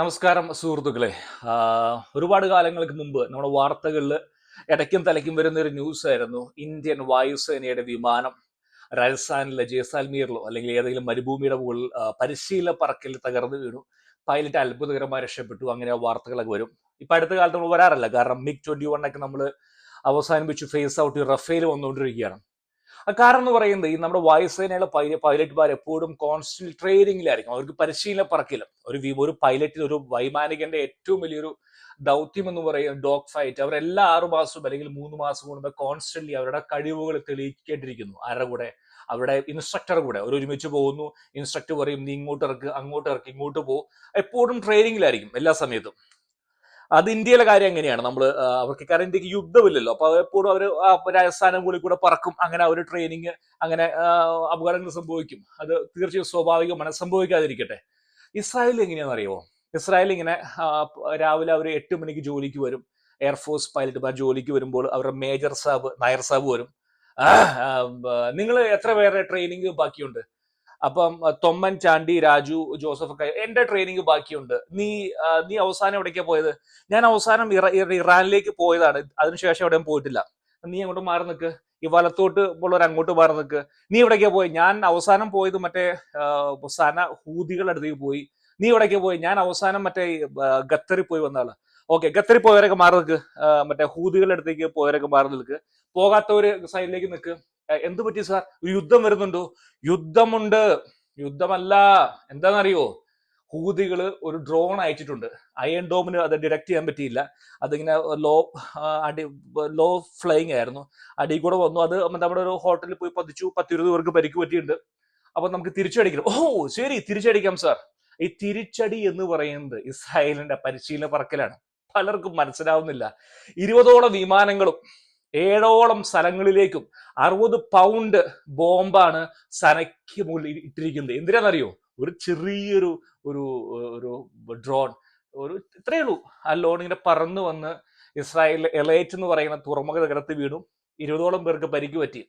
നമസ്കാരം സുഹൃത്തുക്കളെ. ഒരുപാട് കാലങ്ങൾക്ക് മുമ്പ് നമ്മുടെ വാർത്തകളിൽ ഇടയ്ക്കും തലയ്ക്കും വരുന്ന ഒരു ന്യൂസ് ആയിരുന്നു. ഇന്ത്യൻ വായുസേനയുടെ വിമാനം രാജസ്ഥാനിലെ ജയ്സാൽമീറിലോ അല്ലെങ്കിൽ ഏതെങ്കിലും മരുഭൂമിയുടെ മുകളിൽ പരിശീലന പറക്കൽ തകർന്നു വീണു. പൈലറ്റ് അത്ഭുതകരമായി രക്ഷപ്പെട്ടു. അങ്ങനെ ആ വാർത്തകളൊക്കെ വരും. ഇപ്പൊ അടുത്ത കാലത്ത് നമ്മൾ വരാറില്ല, കാരണം MiG-21 ഒക്കെ നമ്മൾ അവസാനിപ്പിച്ചു, ഫേസ് ഔട്ട്, റഫേൽ വന്നുകൊണ്ടിരിക്കുകയാണ്. കാരണം എന്ന് പറയുന്നത് ഈ നമ്മുടെ വായുസേനയിലെ പൈലറ്റ്മാർ എപ്പോഴും കോൺസ്റ്റന്റ് ട്രെയിനിങ്ങിലായിരിക്കും. അവർക്ക് പരിശീലനം പറക്കില്ല. ഒരു പൈലറ്റിന്, ഒരു വൈമാനികന്റെ ഏറ്റവും വലിയൊരു ദൗത്യം എന്ന് പറയുന്നത് ഡോഗ് ഫൈറ്റ്. അവരെല്ലാ 6 മാസവും അല്ലെങ്കിൽ 3 മാസം കൂടുമ്പോൾ കോൺസ്റ്റന്റ്ലി അവരുടെ കഴിവുകൾ തെളിയിക്കേണ്ടിയിരിക്കുന്നു. ആരുടെ കൂടെ? അവരുടെ ഇൻസ്ട്രക്ടർ കൂടെ. അവർ ഒരുമിച്ച് പോകുന്നു. ഇൻസ്ട്രക്ടർ പറയും നീ ഇങ്ങോട്ട് ഇറക്ക്, അങ്ങോട്ട് ഇറക്കി, ഇങ്ങോട്ട് പോകും. എപ്പോഴും ട്രെയിനിങ്ങിലായിരിക്കും എല്ലാ സമയത്തും. അത് ഇന്ത്യയിലെ കാര്യം എങ്ങനെയാണ്? അവർക്ക്, കാരണം ഇന്ത്യക്ക് യുദ്ധമില്ലല്ലോ, അപ്പൊ എപ്പോഴും അവർ രാജസ്ഥാനം കൂടി കൂടെ പറക്കും. അങ്ങനെ അവർ ട്രെയിനിങ്, അങ്ങനെ അപകടങ്ങൾ സംഭവിക്കും. അത് തീർച്ചയായും സ്വാഭാവികമാണ്, സംഭവിക്കാതിരിക്കട്ടെ. ഇസ്രായേലിൽ എങ്ങനെയാണെന്ന് അറിയുമോ? ഇസ്രായേൽ ഇങ്ങനെ രാവിലെ അവർ 8 മണിക്ക് ജോലിക്ക് വരും. എയർഫോഴ്സ് പൈലറ്റ്മാർ ജോലിക്ക് വരുമ്പോൾ അവരുടെ മേജർ സാബ്, നായർ സാബ് വരും. നിങ്ങൾ എത്ര പേരുടെ ട്രെയിനിങ് ബാക്കിയുണ്ട്? അപ്പം തൊമ്മൻ, ചാണ്ടി, രാജു, ജോസഫ് ഒക്കെ, എന്റെ ട്രെയിനിങ് ബാക്കിയുണ്ട്. നീ അവസാനം എവിടേക്കാ പോയത്? ഞാൻ അവസാനം ഇറാനിലേക്ക് പോയതാണ്, അതിനുശേഷം എവിടെയും പോയിട്ടില്ല. നീ അങ്ങോട്ട് മാറി നിൽക്ക്, ഈ വലത്തോട്ട് ഉള്ളവർ അങ്ങോട്ട് മാറി നിൽക്ക്. നീ എവിടേക്കാ പോയി? ഞാൻ അവസാനം പോയത് മറ്റേ ഹൂതികളുടെ അടുത്തേക്ക് പോയി. നീ എവിടേക്കാ പോയി? ഞാൻ അവസാനം മറ്റേ ഖത്തറിൽ പോയി വന്നാള്. ഓക്കെ, ഖത്തറിൽ പോയവരൊക്കെ മാറി നിൽക്ക്. മറ്റേ ഹൂതികളുടെ അടുത്തേക്ക് പോയവരൊക്കെ മാറി നിൽക്ക്. പോകാത്തവര് സൈഡിലേക്ക് നിൽക്ക്. എന്ത് പറ്റി സാർ? ഒരു യുദ്ധം വരുന്നുണ്ടോ? യുദ്ധമുണ്ട്. യുദ്ധമല്ല, എന്താണെന്നറിയോ? ഹൂതികള് ഒരു ഡ്രോൺ അയച്ചിട്ടുണ്ട്. അയൺ ഡോമിന് അത് ഡിറ്റക്ട് ചെയ്യാൻ പറ്റിയില്ല. അതിങ്ങനെ ലോ ഫ്ലൈങ് ആയിരുന്നു. അടി കൂടെ വന്നു. അത് നമ്മുടെ ഒരു ഹോട്ടലിൽ പോയി പതിച്ചു. 10-20 പേർക്ക് പരിക്ക് പറ്റിയിട്ടുണ്ട്. അപ്പൊ നമുക്ക് തിരിച്ചടിക്കണം. ഓ ശരി, തിരിച്ചടിക്കാം സാർ. ഈ തിരിച്ചടി എന്ന് പറയുന്നത് ഇസ്രായേലിന്റെ പരിശീലന പറക്കലാണ്. പലർക്കും മനസ്സിലാവുന്നില്ല. 20ഓളം വിമാനങ്ങളും 7ഓളം സ്ഥലങ്ങളിലേക്കും 60 പൗണ്ട് ബോംബാണ് സനയ്ക്ക് മുകളിൽ ഇട്ടിരിക്കുന്നത്. എന്തിനാണെന്നറിയോ? ഒരു ചെറിയൊരു ഒരു ഒരു ഡ്രോൺ, ഒരു ഇത്രയേ ഉള്ളൂ. ആ ലോൺ ഇങ്ങനെ പറന്നു വന്ന് ഇസ്രായേലിലെ എലൈറ്റ് എന്ന് പറയുന്ന തുറമുഖ നഗരത്തിൽ വീണു. 20ഓളം പേർക്ക് പരിക്ക് പറ്റി.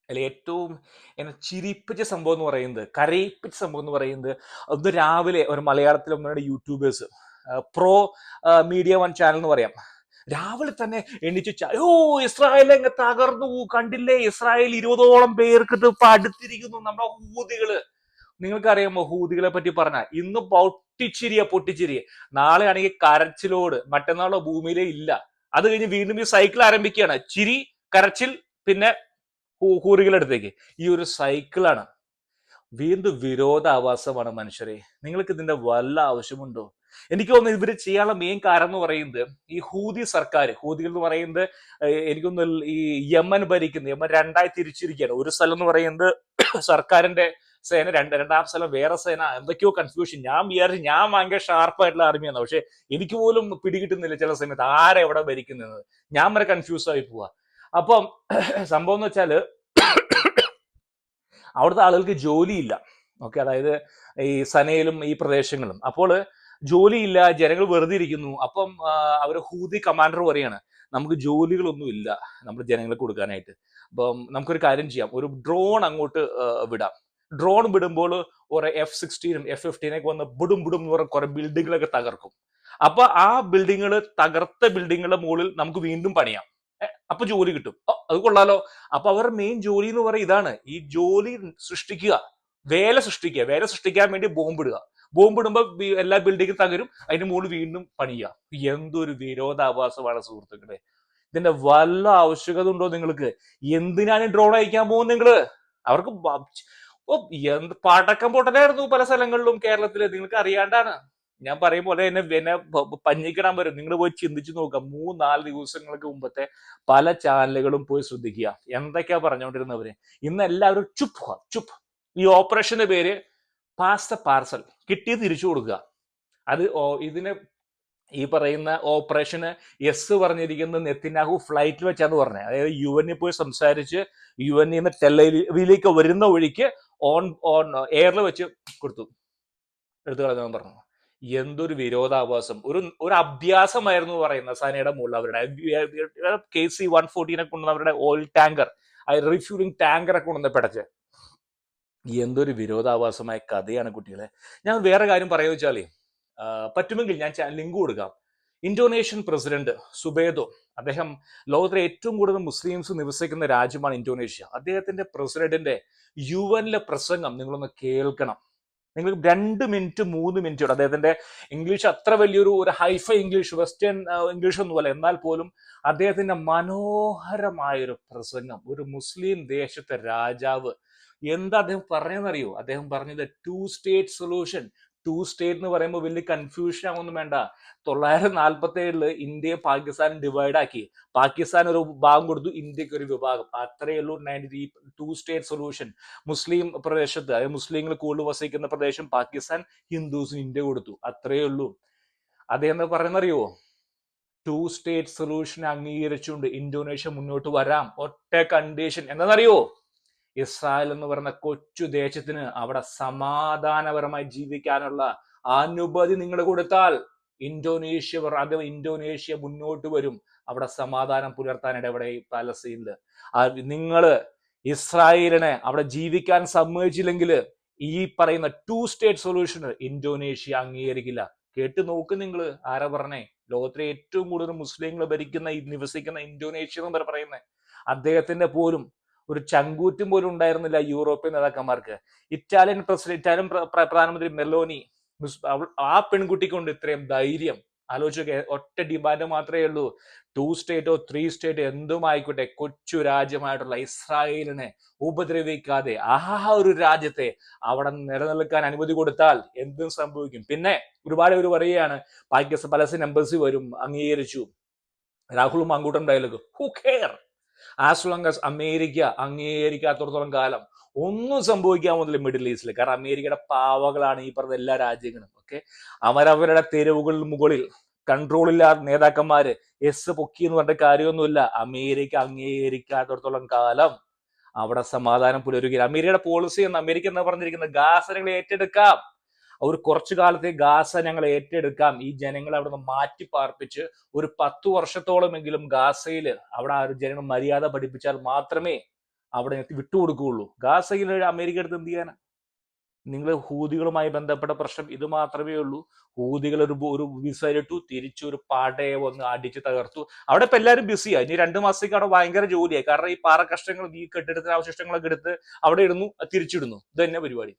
അതിൽ ഏറ്റവും എന്നെ ചിരിപ്പിച്ച സംഭവം എന്ന് പറയുന്നത്, കരയിപ്പിച്ച സംഭവം എന്ന് പറയുന്നത്, ഒന്ന് രാവിലെ ഒരു മലയാളത്തിലെ ഒന്നുകൂടെ യൂട്യൂബേഴ്സ്, പ്രോ മീഡിയ 1 ചാനൽ എന്ന് പറയാം, രാവിലെ തന്നെ എണ്ണിച്ചു, ഇസ്രായേൽ അങ്ങ് തകർന്നു, കണ്ടില്ലേ, ഇസ്രായേൽ 20ഓളം പേർക്ക് ഇപ്പൊ അടുത്തിരിക്കുന്നു നമ്മുടെ ഹൂതികള്. നിങ്ങൾക്കറിയാമോ ഹൂതികളെ പറ്റി പറഞ്ഞ? ഇന്ന് പൊട്ടിച്ചിരിയെ, നാളെ ആണെങ്കിൽ കരച്ചിലോട്, മറ്റന്നാളോ ഭൂമിയിലേ ഇല്ല. അത് കഴിഞ്ഞ് വീണ്ടും ഈ സൈക്കിൾ ആരംഭിക്കുകയാണ്. ചിരി, കരച്ചിൽ, പിന്നെ ഹൂറികളടുത്തേക്ക്. ഈ ഒരു സൈക്കിളാണ്. വീണ്ടും വിരോധാഭാസമാണ് മനുഷ്യരെ. നിങ്ങൾക്ക് ഇതിന്റെ വല്ല ആവശ്യമുണ്ടോ? എനിക്ക് തോന്നുന്നു ഇവര് ചെയ്യാനുള്ള മെയിൻ കാരണം എന്ന് പറയുന്നത്, ഈ ഹൂതി സർക്കാർ, ഹൂതികൾ എന്ന് പറയുന്നത് എനിക്കൊന്ന് ഈ യമൻ ഭരിക്കുന്നത്, യമൻ രണ്ടായി തിരിച്ചിരിക്കുകയാണ്. ഒരു സ്ഥലം എന്ന് പറയുന്നത് സർക്കാരിന്റെ സേന, രണ്ടാം സ്ഥലം വേറെ സേന, എന്തൊക്കെയോ കൺഫ്യൂഷൻ. ഞാൻ വിചാരിച്ചു ഞാൻ ഭയങ്കര ഷാർപ്പായിട്ടുള്ള ആർമിയാണ്, പക്ഷെ എനിക്ക് പോലും പിടികിട്ടുന്നില്ല ചില സമയത്ത് ആരെവിടെ ഭരിക്കുന്നത്. ഞാൻ വരെ കൺഫ്യൂസ് ആയി പോവാ. അപ്പം സംഭവം എന്ന് വെച്ചാല്, അവിടുത്തെ ആളുകൾക്ക് ജോലിയില്ല. ഓക്കെ, അതായത് ഈ സനയിലും ഈ പ്രദേശങ്ങളും. അപ്പോൾ ജോലിയില്ല, ജനങ്ങൾ വെറുതെ ഇരിക്കുന്നു. അപ്പം അവര് ഹൂതി കമാൻഡർ പറയാണ്, നമുക്ക് ജോലികളൊന്നും ഇല്ല നമ്മുടെ ജനങ്ങൾക്ക് കൊടുക്കാനായിട്ട്. അപ്പം നമുക്കൊരു കാര്യം ചെയ്യാം, ഒരു ഡ്രോൺ അങ്ങോട്ട് വിടാം. ഡ്രോൺ വിടുമ്പോൾ കുറെ F-16ഉം F-15 വന്ന് ബുടും എന്ന് പറഞ്ഞ കുറെ ബിൽഡിങ്ങുകളൊക്കെ തകർക്കും. അപ്പൊ ആ തകർത്ത ബിൽഡിങ്ങുകളുടെ മുകളിൽ നമുക്ക് വീണ്ടും പണിയാം. അപ്പൊ ജോലി കിട്ടും. അത് കൊള്ളാലോ. അപ്പൊ അവരുടെ മെയിൻ ജോലി എന്ന് പറയുന്നത് ഇതാണ്, ഈ ജോലി സൃഷ്ടിക്കുക, വേല സൃഷ്ടിക്കാൻ വേണ്ടി ബോംബിടുക. ബോംബിടുമ്പോ എല്ലാ ബിൽഡിങ്ങും തകരും, അതിന് മുകളിൽ വീണ്ടും പണിയുക. എന്തൊരു വിരോധാഭാസമാണ് സുഹൃത്തുക്കളെ. ഇതിന്റെ വല്ല ആവശ്യകത ഉണ്ടോ നിങ്ങൾക്ക്? എന്തിനാണ് ഡ്രോൺ അയക്കാൻ പോകുന്നത് നിങ്ങള്? അവർക്ക് എന്ത് പടക്കം പൊട്ടലായിരുന്നു പല സ്ഥലങ്ങളിലും കേരളത്തില്, നിങ്ങൾക്ക് അറിയാണ്ടാണ്. ഞാൻ പറയും പോലെ എന്നെ പഞ്ഞിക്കിടാൻ വരും. നിങ്ങൾ പോയി ചിന്തിച്ചു നോക്കുക. 3-4 ദിവസങ്ങൾക്ക് മുമ്പത്തെ പല ചാനലുകളും പോയി ശ്രദ്ധിക്കുക, എന്തൊക്കെയാ പറഞ്ഞുകൊണ്ടിരുന്നവര്. ഇന്ന് എല്ലാവരും ചുപ്പ്. ഈ ഓപ്പറേഷന്റെ പേര് പാസ് ദ പാർസൽ, കിട്ടി തിരിച്ചു കൊടുക്കുക. അത് ഇതിന് ഈ പറയുന്ന ഓപ്പറേഷന് പറഞ്ഞിരിക്കുന്നത് നെത്തിനാഹു ഫ്ലൈറ്റിൽ വെച്ചാന്ന് പറഞ്ഞത്. അതായത് UN പോയി സംസാരിച്ച് UN ടെല്ലവിലേക്ക് വരുന്ന വഴിക്ക് ഓൺ എയറിൽ വെച്ച് എടുത്തു കളഞ്ഞാൻ പറഞ്ഞു. എന്തൊരു വിരോധാഭാസം. ഒരു അഭ്യാസമായിരുന്നു പറയുന്ന സനയുടെ മുകളിൽ അവരുടെ KC-114 കൊണ്ടുവന്ന അവരുടെ ഓയിൽ ടാങ്കർ, റീഫ്യൂലിംഗ് ടാങ്കറൊക്കെ കൊണ്ടുവന്ന് പിടച്ച്. എന്തൊരു വിരോധാഭാസമായ കഥയാണ് കുട്ടികളെ. ഞാൻ വേറെ കാര്യം പറയുക വെച്ചാലേ, പറ്റുമെങ്കിൽ ഞാൻ ലിങ്ക് കൊടുക്കാം. ഇന്തോനേഷ്യൻ പ്രസിഡന്റ് സുബേദോ, അദ്ദേഹം ലോകത്തിലെ ഏറ്റവും കൂടുതൽ മുസ്ലിംസ് നിവസിക്കുന്ന രാജ്യമാണ് ഇന്തോനേഷ്യ. അദ്ദേഹത്തിന്റെ പ്രസിഡന്റിന്റെ UN പ്രസംഗം നിങ്ങളൊന്ന് കേൾക്കണം. നിങ്ങൾ 2 മിനിറ്റ് 3 മിനിറ്റ് അദ്ദേഹത്തിന്റെ ഇംഗ്ലീഷ് അത്ര വലിയൊരു ഹൈഫൈ ഇംഗ്ലീഷ്, വെസ്റ്റേൺ ഇംഗ്ലീഷ് ഒന്നുമല്ല, എന്നാൽ പോലും അദ്ദേഹത്തിന്റെ മനോഹരമായൊരു പ്രസംഗം. ഒരു മുസ്ലിം ദേശത്തെ രാജാവ് എന്താ അദ്ദേഹം പറഞ്ഞതെന്നറിയോ? അദ്ദേഹം പറഞ്ഞത് 2 സ്റ്റേറ്റ് സൊല്യൂഷൻ. 2 സ്റ്റേറ്റ് എന്ന് പറയുമ്പോൾ വലിയ കൺഫ്യൂഷൻ ആവൊന്നും വേണ്ട. 1947 ഇന്ത്യയെ പാകിസ്ഥാൻ ഡിവൈഡ് ആക്കി. പാകിസ്ഥാൻ ഒരു ഭാഗം കൊടുത്തു, ഇന്ത്യക്ക് ഒരു വിഭാഗം. അത്രയേ ഉള്ളൂ 2 സ്റ്റേറ്റ് സൊല്യൂഷൻ. മുസ്ലിം പ്രദേശത്ത്, അതായത് മുസ്ലിങ്ങൾ കൂടുതൽ വസിക്കുന്ന പ്രദേശം പാകിസ്ഥാൻ, ഹിന്ദുസിന് ഇന്ത്യ കൊടുത്തു. അത്രയേ ഉള്ളൂ. അദ്ദേഹം എന്താ പറയുന്നറിയോ? 2 സ്റ്റേറ്റ് സൊല്യൂഷൻ അംഗീകരിച്ചുകൊണ്ട് ഇന്തോനേഷ്യ മുന്നോട്ട് വരാം. ഒറ്റ കണ്ടീഷൻ എന്താണെന്നറിയോ? ഇസ്രായേൽ എന്ന് പറയുന്ന കൊച്ചു ദേശത്തിന് അവിടെ സമാധാനപരമായി ജീവിക്കാനുള്ള അനുമതി നിങ്ങൾ കൊടുത്താൽ ഇന്തോനേഷ്യ മുന്നോട്ട് വരും. അവിടെ സമാധാനം പുലർത്താനിടെ അവിടെ പാലസ്തീനില് നിങ്ങള് ഇസ്രായേലിനെ അവിടെ ജീവിക്കാൻ സമ്മതിച്ചില്ലെങ്കിൽ ഈ പറയുന്ന 2 സ്റ്റേറ്റ് സൊല്യൂഷന് ഇന്തോനേഷ്യ അംഗീകരിക്കില്ല. കേട്ട് നോക്ക് നിങ്ങൾ. ആരാ പറഞ്ഞേ? ലോകത്തിലെ ഏറ്റവും കൂടുതൽ മുസ്ലിങ്ങൾ നിവസിക്കുന്ന ഇന്തോനേഷ്യ എന്ന് പറയുന്നത്. അദ്ദേഹത്തിന്റെ പോലും ഒരു ചങ്കൂറ്റും പോലും ഉണ്ടായിരുന്നില്ല യൂറോപ്യൻ നേതാക്കന്മാർക്ക്. ഇറ്റാലിയൻ പ്രധാനമന്ത്രി മെലോനി, ആ പെൺകുട്ടിക്കൊണ്ട് ഇത്രയും ധൈര്യം. ആലോചിച്ചൊക്കെ, ഒറ്റ ഡിമാൻഡ് മാത്രമേ ഉള്ളൂ. 2 സ്റ്റേറ്റോ 3 സ്റ്റേറ്റോ എന്തും ആയിക്കോട്ടെ, കൊച്ചു രാജ്യമായിട്ടുള്ള ഇസ്രായേലിനെ ഉപദ്രവിക്കാതെ ഒരു രാജ്യത്തെ അവിടെ നിലനിൽക്കാൻ അനുമതി കൊടുത്താൽ എന്തും സംഭവിക്കും. പിന്നെ ഒരുപാട് പേര് പറയുകയാണ് പലസ്തീൻ എംബസി വരും, അംഗീകരിച്ചു. Rahul Mankoottam dialogue, who care? As long as America അംഗീകരിക്കാത്തടത്തോളം കാലം ഒന്നും സംഭവിക്കാൻ പോകുന്നില്ല മിഡിൽ ഈസ്റ്റിൽ. കാരണം അമേരിക്കയുടെ പാവകളാണ് ഈ പറഞ്ഞ എല്ലാ രാജ്യങ്ങളും. ഓക്കെ, അവരവരുടെ തെരുവുകളിൽ മുകളിൽ കൺട്രോളില്ലാത്ത നേതാക്കന്മാര് പൊക്കി എന്ന് പറഞ്ഞ കാര്യമൊന്നുമില്ല. അമേരിക്ക അംഗീകരിക്കാത്തടത്തോളം കാലം അവിടെ സമാധാനം പുലരുകയില്ല. അമേരിക്കയുടെ പോളിസി എന്ന് അമേരിക്ക എന്താ പറഞ്ഞിരിക്കുന്നത്? ഗാസ ഞങ്ങൾ ഏറ്റെടുക്കാം, ഒരു കുറച്ചു കാലത്തെ ഗാസ ഞങ്ങൾ ഏറ്റെടുക്കാം, ഈ ജനങ്ങളെ അവിടെ നിന്ന് മാറ്റി പാർപ്പിച്ച് ഒരു 10 വർഷത്തോളമെങ്കിലും ഗാസയിൽ അവിടെ ആ ജനങ്ങൾ മര്യാദ പഠിപ്പിച്ചാൽ മാത്രമേ അവിടെ വിട്ടുകൊടുക്കുകയുള്ളൂ. ഗാസയിൽ അമേരിക്ക എടുത്ത് എന്ത് ചെയ്യാനാ? നിങ്ങൾ ഹൂതികളുമായി ബന്ധപ്പെട്ട പ്രശ്നം ഇത് മാത്രമേ ഉള്ളൂ. ഹൂതികൾ ഒരു വിസയിലിട്ടു, തിരിച്ചൊരു പടയെ വന്ന് അടിച്ച് തകർത്തു. അവിടെ ഇപ്പൊ എല്ലാവരും ബിസിയായി. ഇനി 2 മാസത്തേക്ക് അവിടെ ഭയങ്കര ജോലിയായി. കാരണം ഈ പാറ കഷ്ണങ്ങൾ, ഈ കെട്ടിടത്തിന് അവശിഷ്ടങ്ങളൊക്കെ എടുത്ത് അവിടെ ഇടുന്നു, തിരിച്ചിടുന്നു. ഇത് തന്നെ പരിപാടി.